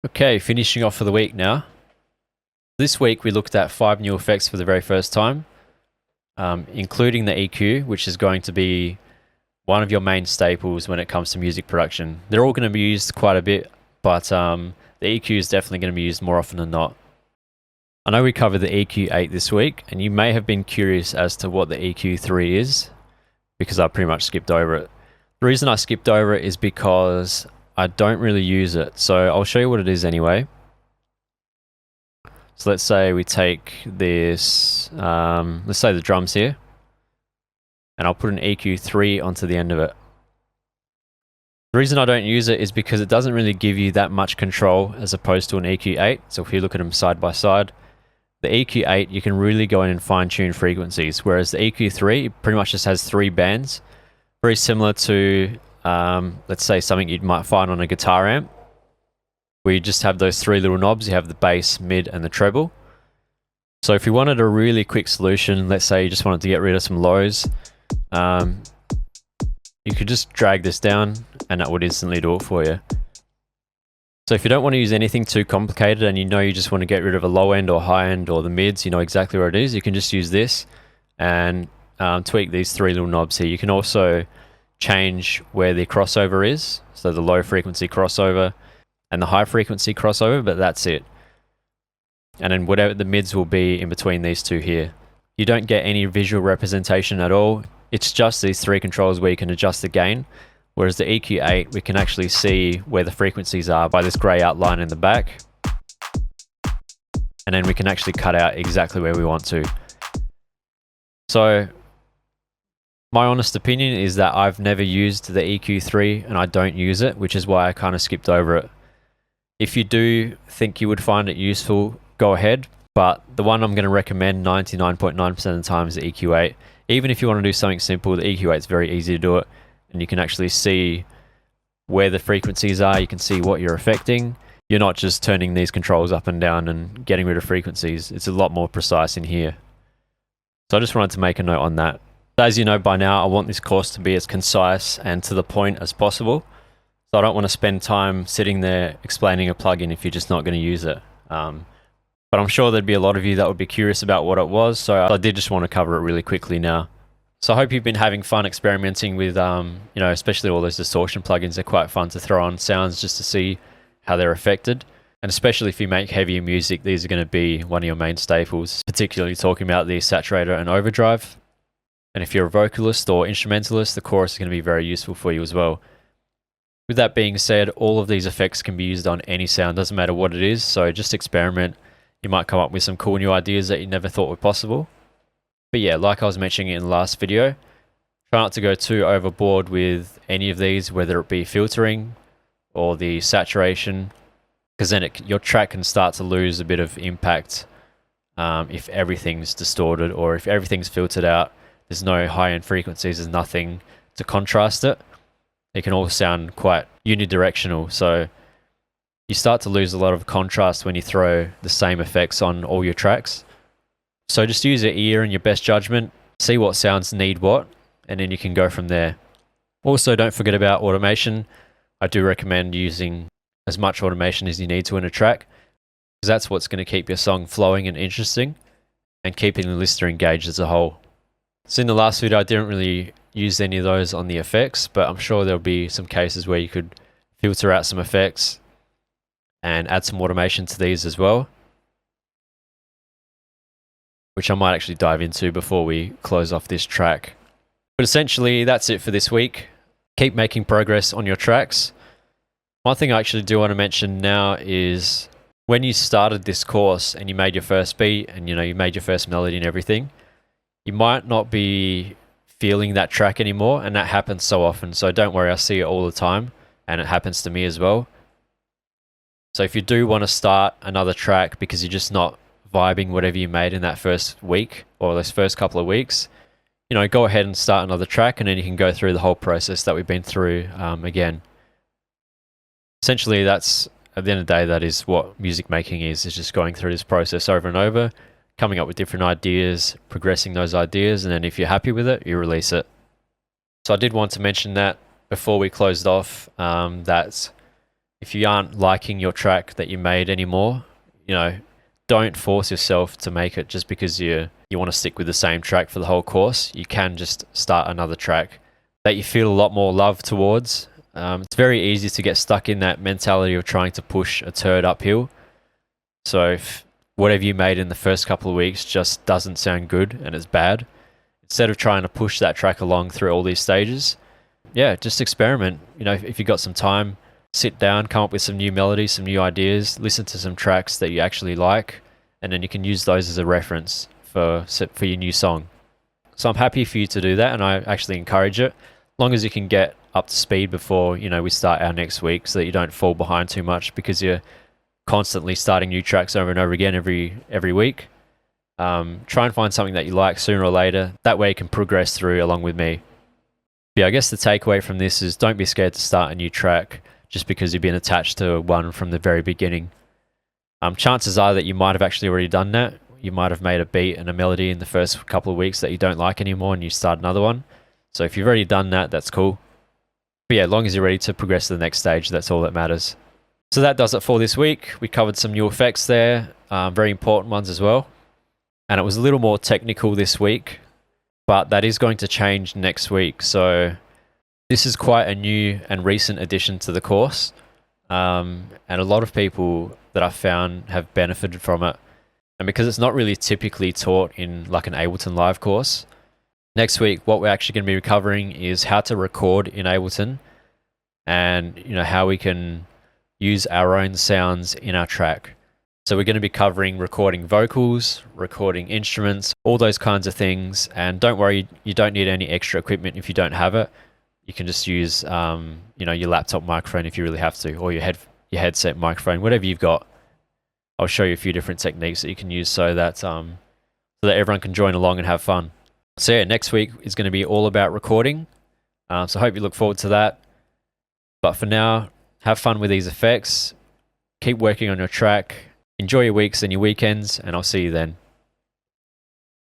Okay, finishing off for the week now. This week we looked at 5 new effects for the very first time, including the EQ, which is going to be one of your main staples when it comes to music production. They're all going to be used quite a bit, but the EQ is definitely going to be used more often than not. I know we covered the EQ8 this week, and you may have been curious as to what the EQ3 is, because I pretty much skipped over it. The reason I skipped over it is because I don't really use it, so I'll show you what it is anyway. So let's say we take this, let's say the drums here, and I'll put an EQ3 onto the end of it. The reason I don't use it is because it doesn't really give you that much control as opposed to an EQ8. So if you look at them side by side, the EQ8 you can really go in and fine tune frequencies, whereas the EQ3 pretty much just has 3 bands, very similar to let's say something you might find on a guitar amp, where you just have those 3 little knobs. You have the bass, mid, and the treble. So if you wanted a really quick solution, let's say you just wanted to get rid of some lows, you could just drag this down and that would instantly do it for you. So if you don't want to use anything too complicated and you just want to get rid of a low end or high end or the mids, you know exactly where it is, you can just use this and tweak these 3 little knobs here. You can also change where the crossover is, so the low frequency crossover and the high frequency crossover, but that's it. And then whatever the mids will be in between these two here. You don't get any visual representation at all. It's just these 3 controls where you can adjust the gain, whereas the EQ8 we can actually see where the frequencies are by this grey outline in the back, and then we can actually cut out exactly where we want to. So my honest opinion is that I've never used the EQ3 and I don't use it, which is why I kind of skipped over it. If you do think you would find it useful, go ahead, but the one I'm going to recommend 99.9% of the time is the EQ8. Even if you want to do something simple, the EQ8 is very easy to do it, and you can actually see where the frequencies are, you can see what you're affecting. You're not just turning these controls up and down and getting rid of frequencies. It's a lot more precise in here. So I just wanted to make a note on that. As you know by now, I want this course to be as concise and to the point as possible. So I don't want to spend time sitting there explaining a plugin if you're just not going to use it. But I'm sure there'd be a lot of you that would be curious about what it was, so I did just want to cover it really quickly now. So I hope you've been having fun experimenting with, especially all those distortion plugins. They're quite fun to throw on sounds just to see how they're affected. And especially if you make heavier music, these are going to be one of your main staples, particularly talking about the saturator and overdrive. And if you're a vocalist or instrumentalist, the chorus is going to be very useful for you as well. With that being said, all of these effects can be used on any sound, doesn't matter what it is, so just experiment. You might come up with some cool new ideas that you never thought were possible. But yeah, like I was mentioning in the last video, try not to go too overboard with any of these, whether it be filtering or the saturation, because then your track can start to lose a bit of impact if everything's distorted or if everything's filtered out. There's no high-end frequencies, there's nothing to contrast it. It can all sound quite unidirectional, so you start to lose a lot of contrast when you throw the same effects on all your tracks. So just use your ear and your best judgment, see what sounds need what, and then you can go from there. Also, don't forget about automation. I do recommend using as much automation as you need to in a track, because that's what's going to keep your song flowing and interesting, and keeping the listener engaged as a whole. So in the last video, I didn't really use any of those on the effects, but I'm sure there'll be some cases where you could filter out some effects and add some automation to these as well, which I might actually dive into before we close off this track. But essentially, that's it for this week. Keep making progress on your tracks. One thing I actually do want to mention now is when you started this course and you made your first beat and you made your first melody and everything, you might not be feeling that track anymore, and that happens so often. So don't worry, I see it all the time, and it happens to me as well. So if you do want to start another track because you're just not vibing whatever you made in that first week or those first couple of weeks, go ahead and start another track, and then you can go through the whole process that we've been through again. Essentially, that's, at the end of the day, that is what music making is just going through this process over and over, coming up with different ideas, progressing those ideas, and then if you're happy with it, you release it. So I did want to mention that before we closed off, that if you aren't liking your track that you made anymore, don't force yourself to make it just because you want to stick with the same track for the whole course. You can just start another track that you feel a lot more love towards. It's very easy to get stuck in that mentality of trying to push a turd uphill. So if whatever you made in the first couple of weeks just doesn't sound good and it's bad, instead of trying to push that track along through all these stages, just experiment. If you've got some time, sit down, come up with some new melodies, some new ideas, listen to some tracks that you actually like, and then you can use those as a reference for your new song. So I'm happy for you to do that, and I actually encourage it, as long as you can get up to speed before we start our next week, so that you don't fall behind too much because you're constantly starting new tracks over and over again every week. Try and find something that you like sooner or later. That way you can progress through along with me. But yeah, I guess the takeaway from this is don't be scared to start a new track just because you've been attached to one from the very beginning. Chances are that you might have actually already done that. You might have made a beat and a melody in the first couple of weeks that you don't like anymore and you start another one. So if you've already done that, that's cool. But yeah, as long as you're ready to progress to the next stage, that's all that matters. So that does it for this week. We covered some new effects there, very important ones as well. And it was a little more technical this week, but that is going to change next week. So this is quite a new and recent addition to the course, and a lot of people that I've found have benefited from it. And because it's not really typically taught in like an Ableton Live course, next week what we're actually going to be covering is how to record in Ableton, and how we can use our own sounds in our track. So we're going to be covering recording vocals, recording instruments, all those kinds of things. And don't worry, you don't need any extra equipment if you don't have it. You can just use your laptop microphone if you really have to, or your headset microphone, whatever you've got. I'll show you a few different techniques that you can use so that everyone can join along and have fun. So yeah, next week is going to be all about recording. So I hope you look forward to that. But for now, have fun with these effects. Keep working on your track. Enjoy your weeks and your weekends, and I'll see you then.